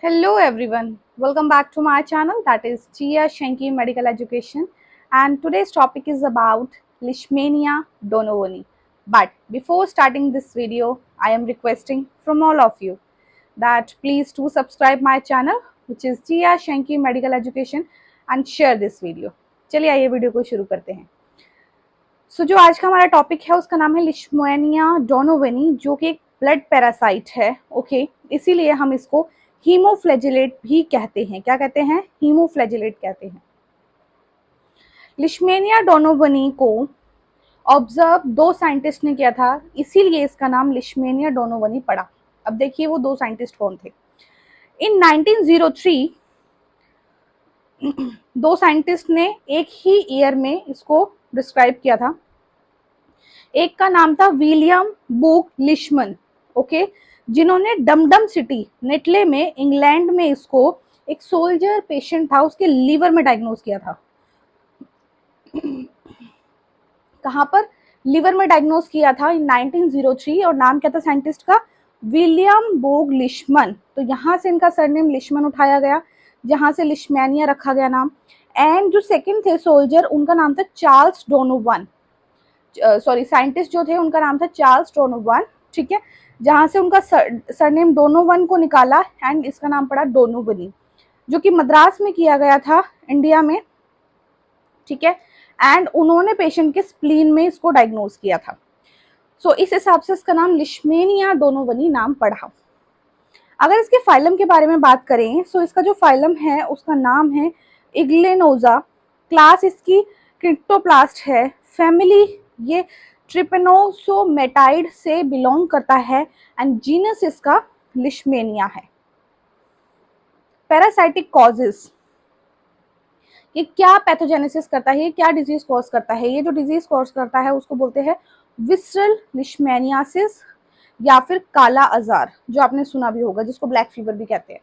Hello everyone, welcome back to my channel, that is Chia Shanky Medical Education, and today's topic is about Leishmania donovani. But before starting this video, I am requesting from all of you that please do subscribe my channel which is Chia Shanky Medical Education and share this video. चलिए आइए video को शुरू करते हैं। जो आज का हमारा टॉपिक है उसका नाम है लिश्मेनिया डोनोवेनी, जो कि एक ब्लड पैरासाइट है। ओके, इसीलिए हम इसको हीमोफ्लैजेलेट भी कहते हैं। क्या कहते हैं? हीमोफ्लैजेलेट कहते हैं। लिश्मेनिया डोनोवेनी को ऑब्जर्व दो साइंटिस्ट ने किया था, इसीलिए इसका नाम लिश्मेनिया डोनोवेनी पड़ा। अब देखिए वो दो साइंटिस्ट कौन थे। इन 1903 दो साइंटिस्ट ने एक ही ईयर में इसको डिस्क्राइब किया था। एक का नाम था विलियम बुक लिशमन, ओके, जिन्होंने डमडम सिटी नेटले में इंग्लैंड में इसको एक सोल्जर पेशेंट था उसके लीवर में डायग्नोज किया था। कहां पर? लीवर में डायग्नोज किया था इन 1903। और नाम क्या था साइंटिस्ट का? William Boog Leishman. तो यहां से इनका सरनेम लिशमन उठाया गया, जहां से लिश्मेनिया रखा गया नाम। एंड जो सेकंड थे सोल्जर, उनका नाम था चार्ल्स डोनोवन। साइंटिस्ट जो थे उनका नाम था चार्ल्स डोनोवन, ठीक है, जहां से उनका सरनेम डोनोवन को निकाला एंड इसका नाम पड़ा डोनोवनी, जो कि मद्रास में किया गया था इंडिया में, ठीक है। एंड उन्होंने पेशेंट के स्प्लीन में इसको डायग्नोज किया था। इस हिसाब से इसका नाम लिश्मेनिया डोनोवनी नाम पड़ा। अगर इसके फाइलम के बारे में बात करें, इसका जो फाइलम है उसका नाम है इग्लेनोजा। क्लास इसकी क्रिप्टोप्लास्ट है। फैमिली ये ट्रिपेनोसोमेटाइड से बिलोंग करता है एंड जीनस इसका लिश्मेनिया है। पैरासाइटिक कॉजेस, ये क्या पैथोजेनेसिस करता है, ये क्या डिजीज कॉज करता है? ये जो डिजीज कॉज करता है उसको बोलते हैं विसरल लिश्मेनियासिस या फिर काला अजार, जो आपने सुना भी होगा, जिसको ब्लैक फीवर भी कहते हैं।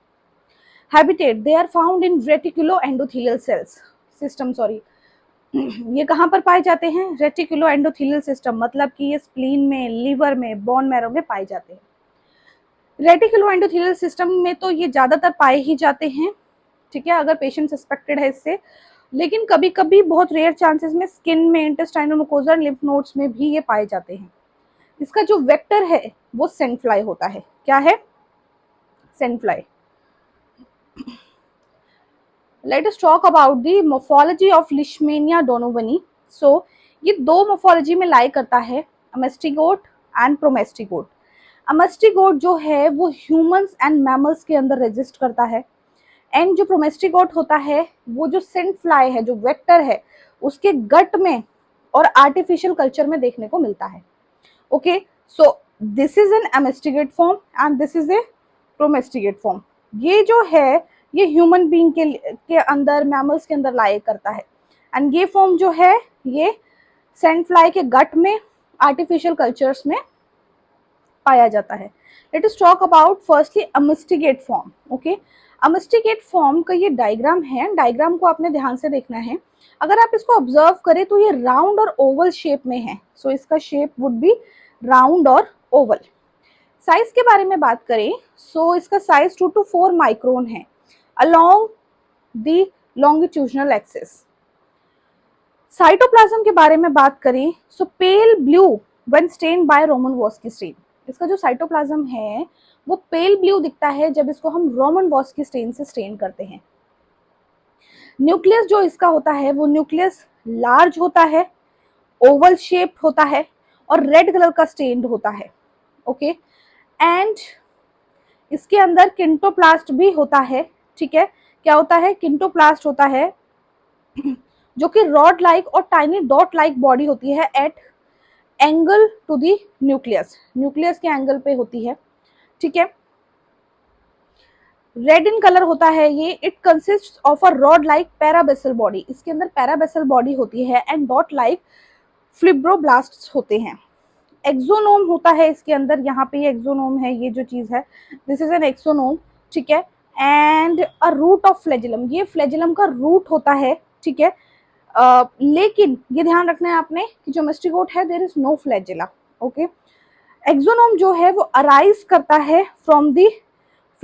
Habitat, they are found in reticuloendothelial cells system, ये कहाँ पर पाए जाते हैं? रेटिकुलो एंडोथेलियल सिस्टम, मतलब कि ये स्प्लीन में, लीवर में, बोन मैरो में पाए जाते हैं। रेटिकुलो एंडोथेलियल सिस्टम में तो ये ज्यादातर पाए ही जाते हैं, ठीक है, अगर पेशेंट सस्पेक्टेड है इससे। लेकिन कभी कभी बहुत रेयर चांसेस में स्किन में, इंटेस्टाइनल मुकोसा, लिम्फ नोड्स में भी ये पाए जाते हैं। इसका जो वेक्टर है वो सैंड फ्लाई होता है। क्या है? Sand fly. Let us talk about the morphology of Leishmania donovani. ये दो मोफोलॉजी में लाई करता है, अमेस्टिगोट एंड प्रोमेस्टिगोट। अमेस्टिगोट जो है वो ह्यूमंस एंड मैमल्स के अंदर रेजिस्ट करता है, एंड जो प्रोमेस्टिगोट होता है वो जो सेंट फ्लाई है, जो वेक्टर है, उसके गट में और आर्टिफिशियल कल्चर में देखने को मिलता है। Okay, so this is an amastigote form and this is a promastigote form. ये जो है ये ह्यूमन बीइंग के अंदर, मैमल्स के अंदर लाई करता है, एंड ये फॉर्म जो है ये सैंड फ्लाई के गट में, आर्टिफिशियल कल्चर्स में पाया जाता है। Let us talk about firstly amastigote form. Okay, amastigote form का ये डायग्राम है, डायग्राम को आपने ध्यान से देखना है। अगर आप इसको ऑब्जर्व करें तो ये राउंड और ओवल शेप में है, इसका शेप वुड बी राउंड और ओवल। साइज के बारे में बात करें, इसका साइज 2 to 4 माइक्रोन है along the longitudinal axis. Cytoplasm के बारे में बात करें, pale blue when stain by Romanowsky stain. इसका जो साइटोप्लाज्म है वो पेल ब्लू दिखता है जब इसको हम रोमन-वॉस्की स्टेन से स्टेन करते हैं। न्यूक्लियस जो इसका होता है वो न्यूक्लियस लार्ज होता है, ओवल शेप्ड होता है और रेड कलर का स्टेन्ड होता है। ओके, एंड इसके अंदर किंटोप्लास्ट भी होता है, ठीक है। क्या होता है? किंटोप्लास्ट होता है, जो कि रॉड लाइक और टाइनी डॉट लाइक बॉडी होती है at angle to the nucleus, nucleus के एंगल पे होती है, ठीक है। रेड इन कलर होता है ये। It consist of a rod like parabasal body, इसके अंदर पैराबेसल बॉडी होती है एंड डॉट लाइक फिब्रोब्लास्ट्स होते हैं। एक्सोनोम होता है इसके अंदर, यहाँ पे ये एक्सोनोम है, ये जो चीज है दिस इज एन एक्सोनोम, ठीक है। And a root of flagellum, ये फ्लैजिलम का रूट होता है, ठीक है। लेकिन ये ध्यान रखना है आपने कि जो मेस्टिगोट है there is no flagella. Okay, axoneme जो है वो अराइज करता है फ्रॉम द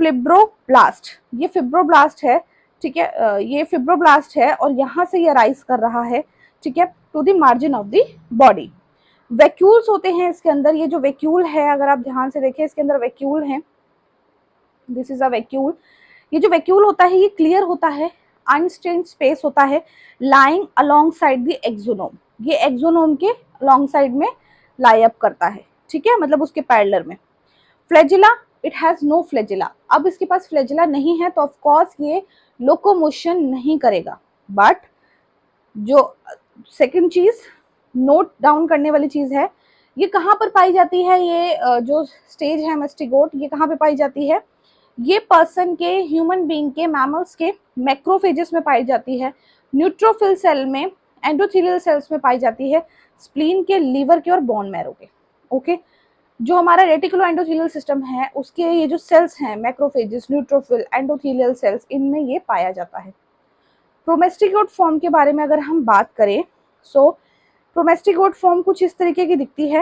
फिब्रोब्लास्ट, ये फिब्रोब्लास्ट है, ठीक है, ये फिब्रोब्लास्ट है और यहाँ से ये राइज कर रहा है, ठीक है, to the margin of the body. Vacuoles होते हैं इसके अंदर, ये जो वैक्यूल है अगर आप ध्यान से देखें इसके अंदर वैक्यूल है, दिस इज अ वैक्यूल। ये जो वैक्यूल होता है ये क्लियर होता है, अनस्ट्रेन्ड स्पेस होता है, लाइंग अलोंग साइड द एक्सोनोम, ये एक्सोनोम के अलोंग साइड में लाई अप करता है, ठीक है, मतलब उसके पैरेलल में। Flagella, it has no flagella, अब इसके पास फ्लैजिला नहीं है तो ऑफ कोर्स ये लोकोमोशन नहीं करेगा। बट जो सेकंड चीज नोट डाउन करने वाली चीज है, ये कहाँ पर पाई जाती है, ये जो स्टेज है मैस्टिगोट, ये कहाँ पे पाई जाती है, ये पर्सन के, ह्यूमन बीइंग के, मैमल्स के मैक्रोफेजेस में पाई जाती है, न्यूट्रोफिल सेल में, एंडोथेलियल सेल्स में पाई जाती है, स्प्लीन के, लीवर के और बोन मैरो के। ओके, जो हमारा रेटिकुलो एंडोथेलियल सिस्टम है उसके ये जो सेल्स हैं, मैक्रोफेजेस, न्यूट्रोफिल, एंडोथेलियल सेल्स, इनमें ये पाया जाता है। प्रोमेस्टिगोट फॉर्म के बारे में अगर हम बात करें, सो प्रोमेस्टिगोट फॉर्म कुछ इस तरीके की दिखती है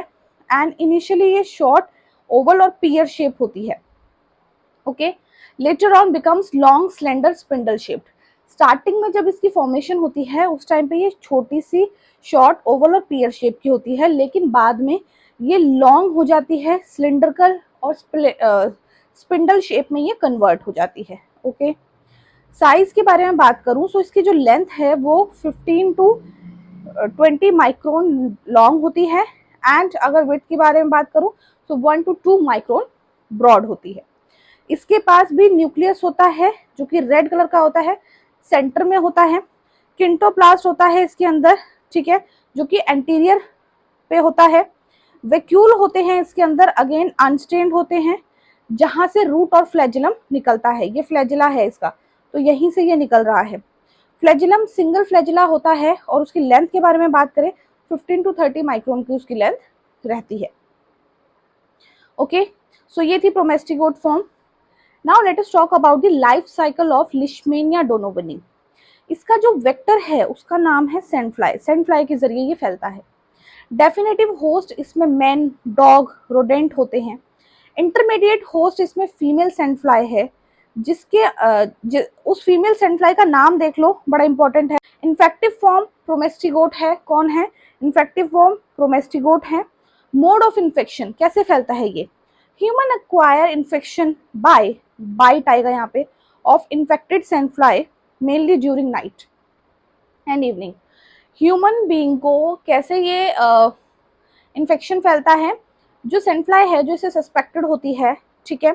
एंड इनिशियली ये शॉर्ट, ओवल और पियर शेप होती है। Okay, later on becomes long, slender, spindle shaped. Starting में जब इसकी फॉर्मेशन होती है उस टाइम पे ये छोटी सी शॉर्ट, ओवल और पियर शेप की होती है, लेकिन बाद में ये लॉन्ग हो जाती है, सिलिंड्रिकल और स्पिंडल शेप में ये कन्वर्ट हो जाती है। ओके, साइज के बारे में बात करूं तो इसकी जो लेंथ है वो 15 टू 20 माइक्रोन लॉन्ग होती है एंड अगर विड्थ के बारे में बात करूं तो 1 टू 2 माइक्रोन ब्रॉड होती है। इसके पास भी न्यूक्लियस होता है जो कि रेड कलर का होता है, सेंटर में होता है, किंटोप्लास्ट होता है इसके अंदर, ठीक है, जो कि एंटीरियर पे होता है, वैक्यूल होते हैं इसके अंदर, अगेन अनस्टेन्ड होते हैं, जहां से रूट और फ्लैजिलम निकलता है, ये फ्लैजिला है इसका, तो यहीं से ये निकल रहा है। फ्लैजिलम सिंगल फ्लैजिला होता है और उसकी लेंथ के बारे में बात करें 15 टू 30 माइक्रोन की उसकी लेंथ रहती है। ओके, सो ये थी promastigote form. Now let us talk about the life cycle of Leishmania donovani. इसका जो वेक्टर है उसका नाम है सैंड फ्लाई, सैंड फ्लाई के जरिए ये फैलता है। डेफिनेटिव होस्ट इसमें मैन, डॉग, रोडेंट होते हैं। इंटरमीडिएट होस्ट इसमें फीमेल सैंड फ्लाई है, जिसके उस फीमेल सैंड फ्लाई का नाम देख लो, बड़ा इंपॉर्टेंट है। इन्फेक्टिव फॉर्म प्रोमेस्टिगोट है, कौन है इन्फेक्टिव फॉर्म, प्रोमेस्टिगोट है। मोड ऑफ इन्फेक्शन, कैसे फैलता है ये, human acquire infection by, bite आएगा यहाँ पे, of infected sand fly mainly during night and evening. Human being को कैसे ये इन्फेक्शन फैलता है, जो सैंड फ्लाई है जो इसे सस्पेक्टेड होती है, ठीक है,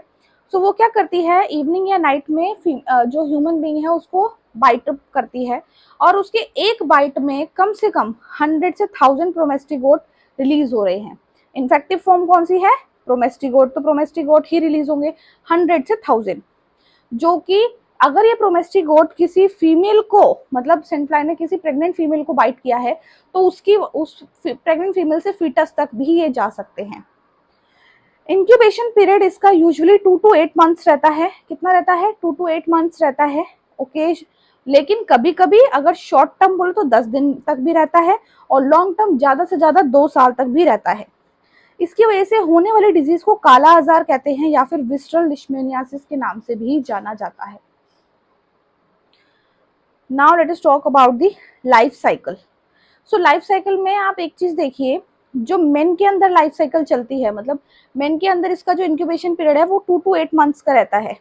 तो वो क्या करती है, इवनिंग या नाइट में जो ह्यूमन बीइंग है उसको बाइट करती है और उसके एक बाइट में कम से कम 100 से 1000 प्रोमेस्टिगोट रिलीज हो रहे हैं। इन्फेक्टिव फॉर्म कौन सी है, प्रोमेस्टिगोट, तो प्रोमेस्टिगोट ही रिलीज होंगे 100 से 1000, जो कि अगर ये प्रोमेस्टिगोट किसी फीमेल को, मतलब सैंड फ्लाई ने किसी प्रेग्नेंट फीमेल को बाइट किया है तो उसकी, उस प्रेग्नेंट फीमेल से फीटस तक भी ये जा सकते हैं। इंक्यूबेशन पीरियड इसका यूजुअली 2 to 8 मंथ्स रहता है, कितना रहता है, 2 to 8 मंथ्स रहता है। ओके, लेकिन कभी कभी अगर शॉर्ट टर्म बोले तो 10 दिन तक भी रहता है और लॉन्ग टर्म ज्यादा से ज्यादा 2 साल तक भी रहता है। इसकी वजह से होने वाली डिजीज को काला आजार कहते हैं या फिर विस्ट्रल लिशमेनियासिस के नाम से भी जाना जाता है। Now let us talk about the life cycle. So life cycle में आप एक चीज देखिए, जो मेन के अंदर लाइफ साइकिल चलती है, मतलब मेन के अंदर इसका जो इंक्यूबेशन पीरियड है वो 2 to 8 मंथ्स का रहता है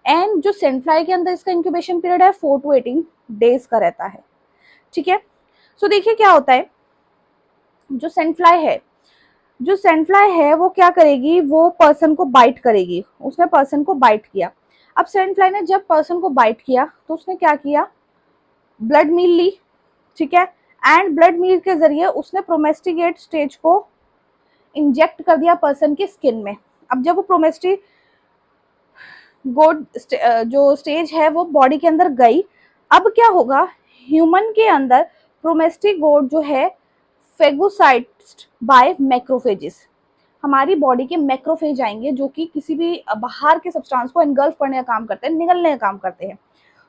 एंड जो सैंड फ्लाई के अंदर इसका इंक्यूबेशन पीरियड है 4 to 18 डेज का रहता है, ठीक है। सो देखिए क्या होता है, जो सैंड फ्लाई है, जो सैंड फ्लाई है वो क्या करेगी, वो पर्सन को बाइट करेगी, उसने पर्सन को बाइट किया। अब सैंड फ्लाई ने जब पर्सन को बाइट किया तो उसने क्या किया, ब्लड मील ली, ठीक है, एंड ब्लड मील के जरिए उसने प्रोमेस्टिगेट स्टेज को इंजेक्ट कर दिया पर्सन के स्किन में। अब जब वो प्रोमेस्टिगोट जो स्टेज है वो बॉडी के अंदर गई, अब क्या होगा, ह्यूमन के अंदर प्रोमेस्टिगोट जो है फेगोसाइट्ड बाय मैक्रोफेजेस, हमारी बॉडी के मैक्रोफेज आएंगे जो कि किसी भी बाहर के सब्सटेंस को एनगल्फ करने का काम करते हैं, निगलने का काम करते हैं।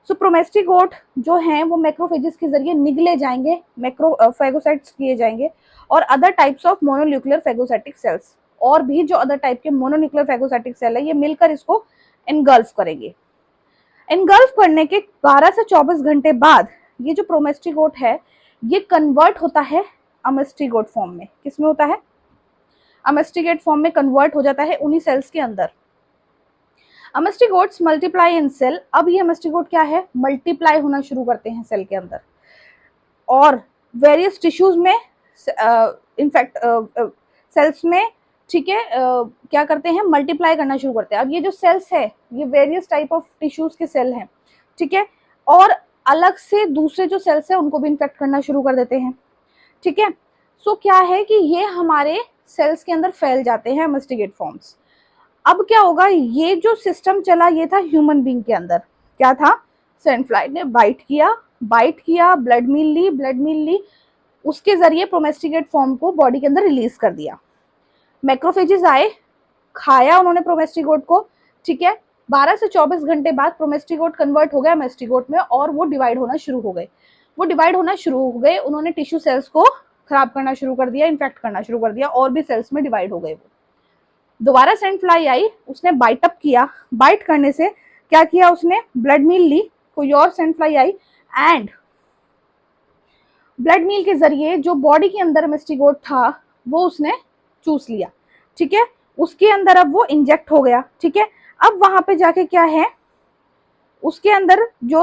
सो प्रोमेस्टिगोट जो हैं वो मैक्रोफेजेस के जरिए निगले जाएंगे, फेगोसाइट्स किए जाएंगे और other types of mononuclear phagocytic cells, और भी जो अदर टाइप के मोनोन्यूक्लियर फेगोसाइटिक सेल है ये मिलकर इसको इनगल्फ करेंगे। इनगल्फ करने के 12 से 24 घंटे बाद ये जो प्रोमेस्टिगोट है ये कन्वर्ट होता है अमेस्टिगोट फॉर्म में। किसमें होता है? अमेस्टिगेट फॉर्म में कन्वर्ट हो जाता है उन्हीं सेल्स के अंदर। अमेस्टिगोट्स मल्टीप्लाई इन सेल। अब ये अमेस्टिगोट क्या है? मल्टीप्लाई होना शुरू करते हैं सेल के अंदर और वेरियस टिश्यूज में, इनफैक्ट सेल्स में, ठीक है, क्या करते हैं? मल्टीप्लाई करना शुरू करते हैं। अब ये जो सेल्स है ये वेरियस टाइप ऑफ टिश्यूज के सेल हैं, ठीक है, और अलग से दूसरे जो सेल्स है उनको भी इन्फेक्ट करना शुरू कर देते हैं, ठीक है। सो क्या है कि ये हमारे सेल्स के अंदर फैल जाते हैं अमेस्टिगेट फॉर्म्स। अब क्या होगा? ये जो सिस्टम चला ये था ह्यूमन बीइंग के अंदर। क्या था? सैंड फ्लाई ने बाइट किया, ब्लड मील ली, उसके जरिए प्रोमेस्टिगेट फॉर्म को बॉडी के अंदर रिलीज कर दिया। मैक्रोफेजेस आए, खाया उन्होंने प्रोमेस्टिगोट को, ठीक है। 12 से 24 घंटे बाद प्रोमेस्टिगोट कन्वर्ट हो गया मेस्टिगोट में और वो डिवाइड होना शुरू हो गए। उन्होंने टिश्यू सेल्स को खराब करना शुरू कर दिया, इन्फेक्ट करना शुरू कर दिया और भी सेल्स में डिवाइड हो गए वो। दोबारा सैंड फ्लाई आई, उसने बाइट अप किया। बाइट करने से क्या किया उसने? ब्लड मील ली। कोई और सैंड फ्लाई आई एंड ब्लड मील के जरिए जो बॉडी के अंदर मेस्टिगोट था वो उसने चूस लिया, ठीक है। उसके अंदर अब वो इंजेक्ट हो गया, ठीक है। अब वहां पे जाके क्या है? उसके अंदर जो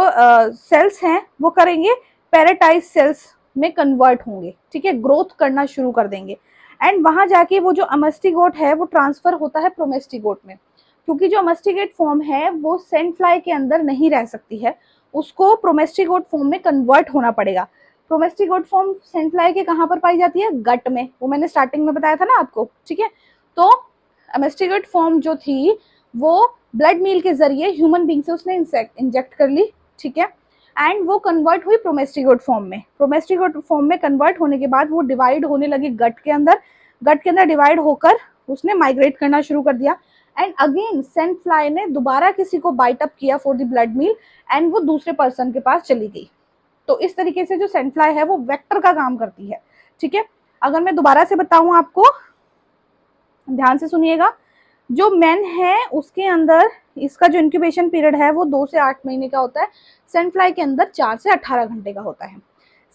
सेल्स हैं वो करेंगे पैराटाइज सेल्स में कन्वर्ट होंगे, ठीक है, ग्रोथ करना शुरू कर देंगे एंड वहां जाके वो जो अमेस्टिगोट है वो ट्रांसफर होता है प्रोमेस्टिगोट में। क्योंकि जो अमेस्टिगेट फॉर्म है वो सैंड फ्लाई के अंदर नहीं रह सकती है, उसको प्रोमेस्टिगोट फॉर्म में कन्वर्ट होना पड़ेगा। प्रोमेस्टिगोट फॉर्म सैंड फ्लाई के कहाँ पर पाई जाती है? गट में। वो मैंने स्टार्टिंग में बताया था ना आपको, ठीक है। तो अमेस्टिगेट फॉर्म जो थी वो ब्लड मील के जरिए ह्यूमन बीइंग से उसने इंजेक्ट कर ली, ठीक है, एंड वो कन्वर्ट हुई प्रोमेस्टिगोट फॉर्म में। प्रोमेस्टिगोट फॉर्म में कन्वर्ट होने के बाद वो डिवाइड होने लगी गट के अंदर डिवाइड होकर उसने माइग्रेट करना शुरू कर दिया एंड अगेन सैंड फ्लाई ने दोबारा किसी को बाइट अप किया फॉर द ब्लड मील एंड वो दूसरे पर्सन के पास चली गई। तो इस तरीके से जो सैंड फ्लाई है वो वेक्टर का काम करती है, ठीक है। अगर मैं दोबारा से बताऊं आपको, ध्यान से सुनिएगा। जो मेन है उसके अंदर इसका जो इंक्यूबेशन पीरियड है वो 2 से 8 महीने का होता है। सैंड फ्लाई के अंदर 4 से 18 घंटे का होता है।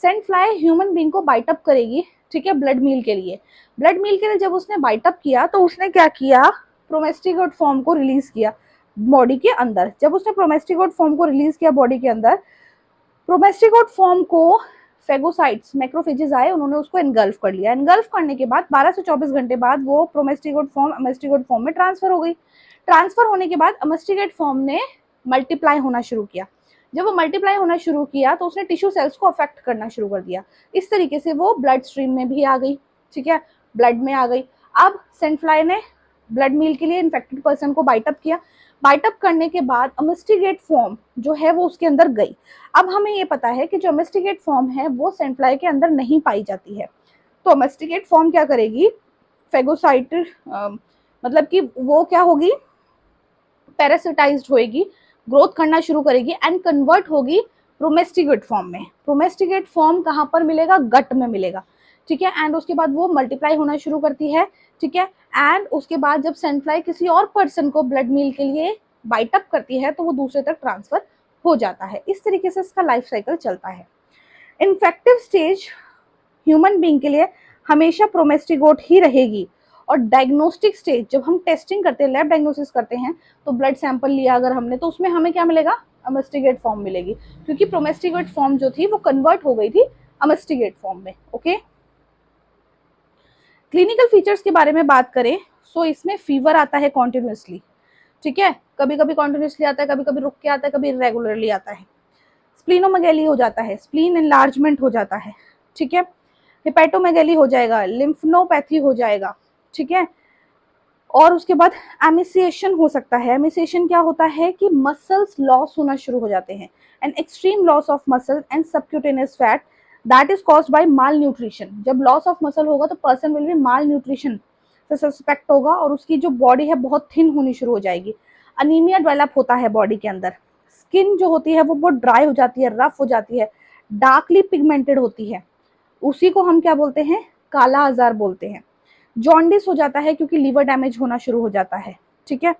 सैंड फ्लाई ह्यूमन बीइंग को बाइट अप करेगी, ठीक है, ब्लड मील के लिए जब उसने बाइट अप किया तो उसने क्या किया? प्रोमेस्टिगोट फॉर्म को रिलीज किया बॉडी के अंदर। जब उसने प्रोमेस्टिगोट फॉर्म को रिलीज किया बॉडी के अंदर, प्रोमेस्टिगोट फॉर्म को फेगोसाइट्स, मैक्रोफेजेस आए, उन्होंने उसको एनगल्फ कर लिया। एनगल्फ करने के बाद 12 से 24 घंटे बाद वो प्रोमेस्टिगोट फॉर्म अमेस्टिगोट फॉर्म में ट्रांसफर हो गई। ट्रांसफर होने के बाद अमेस्टिगेट फॉर्म ने मल्टीप्लाई होना शुरू किया। जब वो मल्टीप्लाई होना शुरू किया तो उसने टिश्यू सेल्स को अफेक्ट करना शुरू कर दिया। इस तरीके से वो ब्लड स्ट्रीम में भी आ गई, ठीक है, ब्लड में आ गई। अब सैंड फ्लाई ने ब्लड मील के लिए इन्फेक्टेड पर्सन को बाइट अप किया। बाइट अप करने के बाद अमेस्टिगेट फॉर्म जो है वो उसके अंदर गई। अब हमें ये पता है कि जो अमेस्टिगेट फॉर्म है वो सैंड फ्लाई के अंदर नहीं पाई जाती है। तो अमेस्टिगेट फॉर्म क्या करेगी? फेगोसाइट मतलब कि वो क्या होगी? पैरासिटाइज्ड होएगी, ग्रोथ करना शुरू करेगी एंड कन्वर्ट होगी प्रोमेस्टिगेट फॉर्म में। प्रोमेस्टिगेट फॉर्म कहाँ पर मिलेगा? गट में मिलेगा, ठीक है। एंड उसके बाद वो मल्टीप्लाई होना शुरू करती है, ठीक है। एंड उसके बाद जब सैंड फ्लाई किसी और पर्सन को ब्लड मील के लिए बाइट अप करती है तो वो दूसरे तक ट्रांसफर हो जाता है। इस तरीके से इसका लाइफ साइकिल चलता है। इन्फेक्टिव स्टेज ह्यूमन बीइंग के लिए हमेशा प्रोमेस्टिगोट ही रहेगी और डायग्नोस्टिक स्टेज जब हम टेस्टिंग करते हैं, लैब डायग्नोसिस करते हैं, तो ब्लड सैंपल लिया अगर हमने तो उसमें हमें क्या मिलेगा? अमेस्टिगेट फॉर्म मिलेगी, क्योंकि प्रोमेस्टिगेट फॉर्म जो थी वो कन्वर्ट हो गई थी अमेस्टिगेट फॉर्म में। ओके, क्लिनिकल फीचर्स के बारे में बात करें सो इसमें फीवर आता है कॉन्टिन्यूसली, ठीक है, कभी कभी कॉन्टिन्यूसली आता है, कभी कभी रुक के आता है, कभी इरेगुलरली आता है। स्प्लीनोमेगेली हो जाता है, स्प्लीन एनलार्जमेंट हो जाता है, ठीक है, हेपेटोमेगेली हो जाएगा, लिम्फनोपैथी हो जाएगा, ठीक है। और उसके बाद एमिसिएशन हो सकता है। एमिसिएशन क्या होता है कि मसल्स लॉस होना शुरू हो जाते हैं, and extreme loss of muscle and subcutaneous fat that is caused by mall nutrition. जब लॉस ऑफ मसल होगा तो person will B mall nutrition से सस्पेक्ट होगा और उसकी जो बॉडी है बहुत थिन होनी शुरू हो जाएगी। अनीमिया डेवलप होता है बॉडी के अंदर। स्किन जो होती है वो बहुत ड्राई हो जाती है, रफ हो जाती है, डार्कली पिगमेंटेड होती है। उसी को हम क्या बोलते हैं? काला आजार बोलते हैं। जॉन्डिस हो जाता है क्योंकि लीवर डैमेज होना शुरू हो जाता है, ठीक है।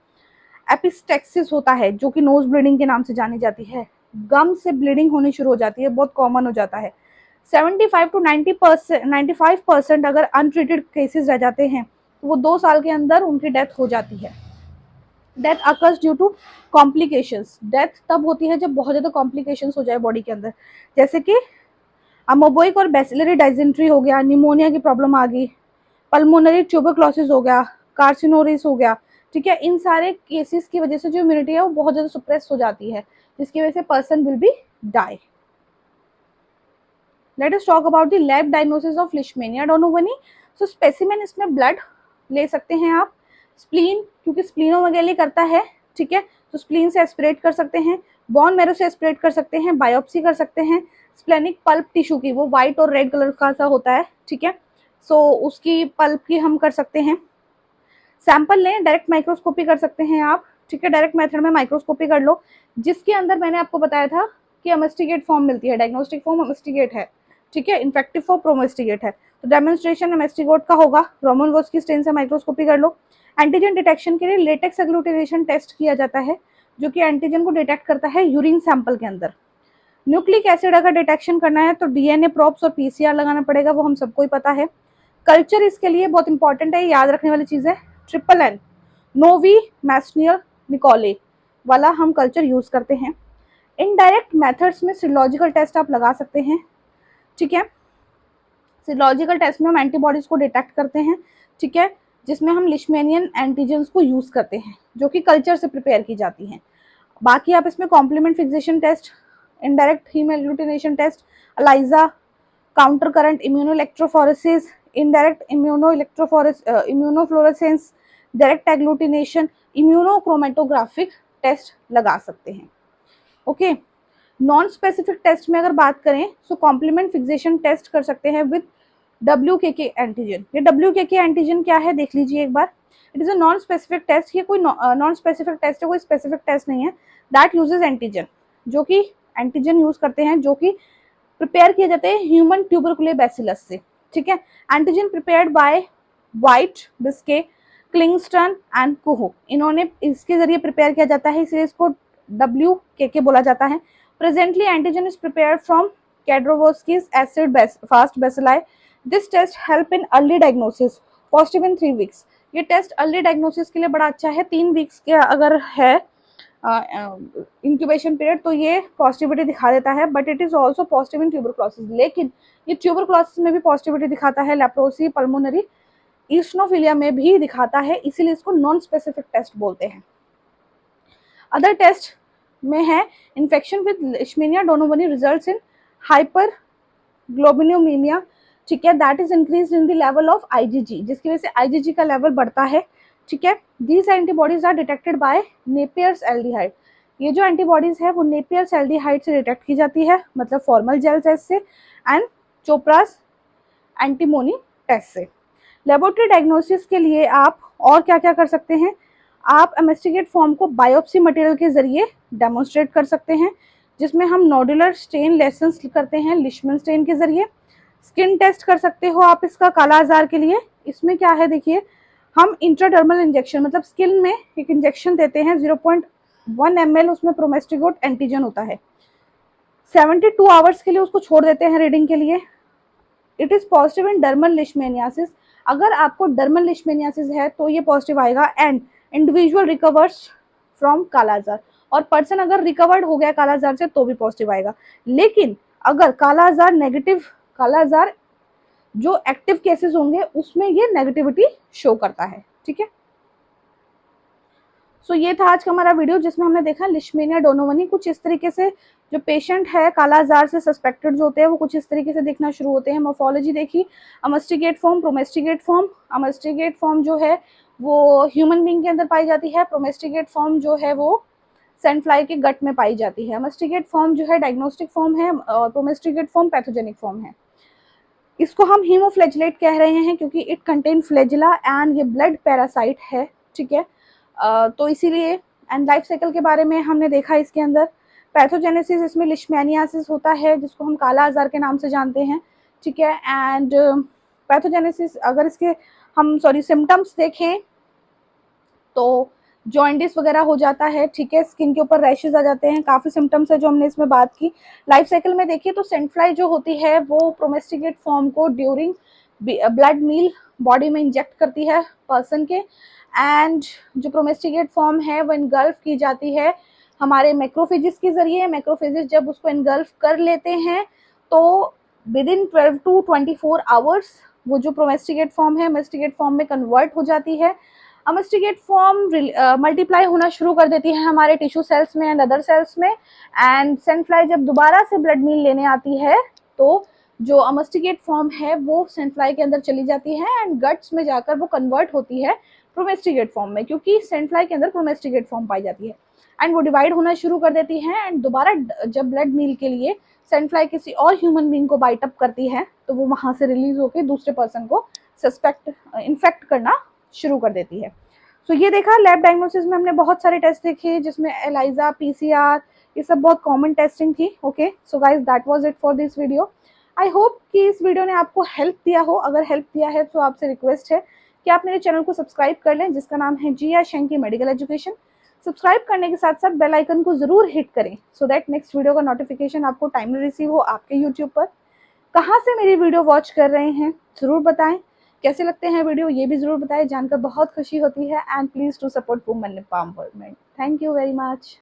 एपिस्टेक्सिस होता है जो कि नोज ब्लीडिंग के नाम से जानी जाती है, गम से ब्लीडिंग होनी शुरू हो जाती है, बहुत कॉमन हो जाता है। 75 to 95% अगर अनट्रीटेड केसेस रह जाते हैं तो वो 2 साल के अंदर उनकी डेथ हो जाती है। Death occurs due to complications, death तब होती है जब बहुत ज़्यादा कॉम्प्लिकेशंस हो जाए बॉडी के अंदर, जैसे कि अमोबोइक और बैसिलरी डाइजेंट्री हो गया, निमोनिया की प्रॉब्लम आ गई, पल्मोनरी ट्यूबरक्लोसिस हो गया, कार्सिनोरिस हो गया, ठीक है। इन सारे केसेस की वजह से जो इम्यूनिटी है वो बहुत ज़्यादा सुप्रेस हो जाती है, जिसकी वजह से person will be die. Let us talk about the lab diagnosis of Leishmania donovani. So specimen इसमें ब्लड ले सकते हैं आप, स्प्लीन क्योंकि स्प्लीनोमेगाली करता है, ठीक है, तो स्प्लीन से एस्पिरेट कर सकते हैं, बोन मैरो से एस्पिरेट कर सकते हैं, बायोप्सी कर सकते हैं, स्प्लेनिक पल्प टिश्यू की, वो व्हाइट और रेड कलर का सा होता है, ठीक है, सो उसकी पल्प की हम कर सकते हैं। सैंपल लें, डायरेक्ट माइक्रोस्कोपी कर सकते हैं आप, ठीक है, डायरेक्ट मेथड में माइक्रोस्कोपी कर लो, जिसके अंदर मैंने आपको बताया था कि अमेस्टिगेट फॉर्म मिलती है, डायग्नोस्टिक फॉर्म अमेस्टिगेट है, ठीक है, इन्फेक्टिव फॉर्म प्रोमेस्टिगेट है, तो डेमोन्स्ट्रेशन अमेस्टिगोट का होगा। रोमन वॉस की स्टेन से माइक्रोस्कोपी कर लो। एंटीजन डिटेक्शन के लिए लेटेक्स एग्लूटिनेशन टेस्ट किया जाता है, जो कि एंटीजन को डिटेक्ट करता है यूरिन सैंपल के अंदर। न्यूक्लिक एसिड अगर डिटेक्शन करना है तो डीएनए प्रोब्स और पीसीआर लगाना पड़ेगा, वो हम सबको ही पता है। कल्चर इसके लिए बहुत इंपॉर्टेंट है, याद रखने वाली चीज है, ट्रिपल एन, नोवी मैस्नियर निकोले वाला हम कल्चर यूज करते हैं। इनडायरेक्ट मेथड्स में सीरोलॉजिकल टेस्ट आप लगा सकते हैं, ठीक है, सीरोलॉजिकल टेस्ट में हम एंटीबॉडीज को डिटेक्ट करते हैं, ठीक है, जिसमें हम लिशमेनियन एंटीजेंस को यूज करते हैं, जो कि कल्चर से प्रिपेयर की जाती हैं। बाकी आप इसमें complement fixation test, indirect haem agglutination test, ELISA, counter current immunoelectrophoresis, indirect immunofluorescence, direct agglutination, immunochromatographic test लगा सकते हैं। ओके, नॉन स्पेसिफिक टेस्ट में अगर बात करें तो कॉम्प्लीमेंट फिक्सेशन टेस्ट कर सकते हैं विद WKK एंटीजन। ये WKK एंटीजन क्या है देख लीजिए एक बार। It is a non specific test, ये कोई नॉन स्पेसिफिक टेस्ट है, कोई स्पेसिफिक टेस्ट नहीं है। दैट यूजेस एंटीजन, जो कि एंटीजन यूज करते हैं, जो कि प्रिपेयर किए जाते हैं ह्यूमन ट्यूबरकुले बैसिलस से, ठीक है। Antigen prepared by Witebsky, Klingenstein and Kuhn, इन्होंने इसके जरिए प्रिपेयर किया जाता है, इसलिए इसको WKK बोला जाता है। Presently antigen is prepared from Kedrowsky's acid fast bacilli. This test help in early diagnosis, positive in 3 weeks. ये टेस्ट अर्ली डायग्नोसिस के लिए बड़ा अच्छा है, 3 वीक्स के अगर है इंक्यूबेशन पीरियड तो ये पॉजिटिविटी दिखा देता है, but it is also positive in tuberculosis, लेकिन ये ट्यूबरक्लोसिस में भी पॉजिटिविटी दिखाता है, लेप्रोसी, पल्मोनरी, ईस्नोफिलिया में भी दिखाता है, इसीलिए इसको नॉन स्पेसिफिक टेस्ट बोलते हैं। अदर टेस्ट में है infection with Leishmania donovani results in hyper globulinaemia, ठीक है, that is increase in the level of IgG, जिसकी वजह से IgG का लेवल बढ़ता है, ठीक है। These antibodies are detected by Napier's aldehyde, ये जो एंटीबॉडीज है वो नेपियर्स एल्डिहाइड से डिटेक्ट की जाती है, मतलब फॉर्मल जेल टेस्ट से एंड चोपरास एंटीमोनी टेस्ट से। लेबोरेटरी डायग्नोसिस के लिए आप और क्या क्या कर सकते हैं, आप इन्वेस्टिगेट फॉर्म को बायोप्सी मटेरियल के जरिए डेमोन्स्ट्रेट कर सकते हैं, जिसमें हम नोडुलर स्टेन लेसेंस करते हैं लिशमन स्टेन के जरिए। स्किन टेस्ट कर सकते हो आप इसका काला आजार के लिए, इसमें क्या है देखिए, हम इंट्राडर्मल इंजेक्शन, मतलब स्किन में एक इंजेक्शन देते हैं 0.1 ml, उसमें प्रोमेस्टिगोट एंटीजन होता है, 72 आवर्स के लिए उसको छोड़ देते हैं रीडिंग के लिए। It is positive in dermal leishmaniasis, अगर आपको डर्मल लिशमेनियासिस है तो ये पॉजिटिव आएगा, and individual recovers from kala azar, और पर्सन अगर रिकवर्ड हो गया कालाजार से तो भी पॉजिटिव आएगा। लेकिन अगर कालाजार नेगेटिव, कालाजार जो एक्टिव केसेस होंगे उसमें ये नेगेटिविटी शो करता है, ठीक है। सो ये था आज का हमारा वीडियो, जिसमें हमने देखा लिशमेनिया डोनोवनी कुछ इस तरीके से, जो पेशेंट है कालाजार से सस्पेक्टेड जो होते हैं वो कुछ इस तरीके से दिखना शुरू होते हैं। मोर्फोलॉजी देखी, अमेस्टिगेट फॉर्म, प्रोमेस्टिगेट फॉर्म। अमेस्टिगेट फॉर्म जो है वो ह्यूमन बींग के अंदर पाई जाती है, प्रोमेस्टिगेट फॉर्म जो है वो सैंड फ्लाई के गट में पाई जाती है। अमेस्टिगेट फॉर्म जो है डायग्नोस्टिक फॉर्म है और प्रोमेस्टिगेट फॉर्म पैथोजेनिक फॉर्म है। इसको हम हीमोफ्लैजेलेट कह रहे हैं क्योंकि इट कंटेन फ्लैजिला एंड ये ब्लड पैरासाइट है, ठीक है, तो इसीलिए। एंड लाइफ साइकिल के बारे में हमने देखा इसके अंदर। पैथोजेनेसिस इसमें लिशमेनियासिस होता है, जिसको हम काला आजार के नाम से जानते हैं, ठीक है। एंड पैथोजेनेसिस अगर इसके हम सिम्टम्स देखें तो जॉइंटिस वगैरह हो जाता है, ठीक है, स्किन के ऊपर रैशेज आ जाते हैं, काफ़ी सिम्टम्स है जो हमने इसमें बात की। लाइफ साइकिल में देखिए तो सेंट फ्लाई जो होती है वो प्रोमेस्टिकेट फॉर्म को ड्यूरिंग ब्लड मील बॉडी में इंजेक्ट करती है पर्सन के, एंड जो प्रोमेस्टिकेट फॉर्म है वो इनगल्फ की जाती है हमारे मैक्रोफेजिस के जरिए। मैक्रोफेजिस जब उसको इनगल्फ कर लेते हैं तो विद इन 12 to 24 आवर्स वो जो प्रोमेस्टिकेट फॉर्म है मेस्टिकेट फॉर्म में कन्वर्ट हो जाती है। अमेस्टिकेट फॉर्म मल्टीप्लाई होना शुरू कर देती है हमारे टिश्यू सेल्स में एंड अदर सेल्स में, एंड सेंट फ्लाई जब दोबारा से ब्लड मील लेने आती है तो जो अमेस्टिकेट फॉर्म है वो सेंट फ्लाई के अंदर चली जाती है एंड गट्स में जाकर वो कन्वर्ट होती है प्रोमेस्टिकेट फॉर्म में, क्योंकि सेंट फ्लाई के अंदर प्रोमेस्टिकेट फॉर्म पाई जाती है एंड वो डिवाइड होना शुरू कर देती है। एंड दोबारा जब ब्लड मील के लिए सेंट फ्लाई किसी और ह्यूमन बीइंग को बाइट अप करती है तो वो वहां से रिलीज होकर दूसरे पर्सन को सस्पेक्ट इन्फेक्ट करना शुरू कर देती है। सो ये देखा लैब डायग्नोसिस में हमने बहुत सारे टेस्ट देखे जिसमें एलाइजा, पीसीआर, ये सब बहुत कॉमन टेस्टिंग थी। Okay, so guys that was it for this video. I hope कि इस वीडियो ने आपको हेल्प दिया हो। अगर हेल्प दिया है तो आपसे रिक्वेस्ट है कि आप मेरे चैनल को सब्सक्राइब कर लें जिसका नाम है जिया शंकी मेडिकल एजुकेशन। सब्सक्राइब करने के साथ साथ बेल आइकन को जरूर हिट करें सो दैट नेक्स्ट वीडियो का नोटिफिकेशन आपको टाइमली रिसीव हो आपके यूट्यूब पर। कहाँ से मेरी वीडियो वॉच कर रहे हैं ज़रूर बताएं, कैसे लगते हैं वीडियो ये भी ज़रूर बताएं, जानकर बहुत खुशी होती है। And please to support women empowerment. Thank you very much.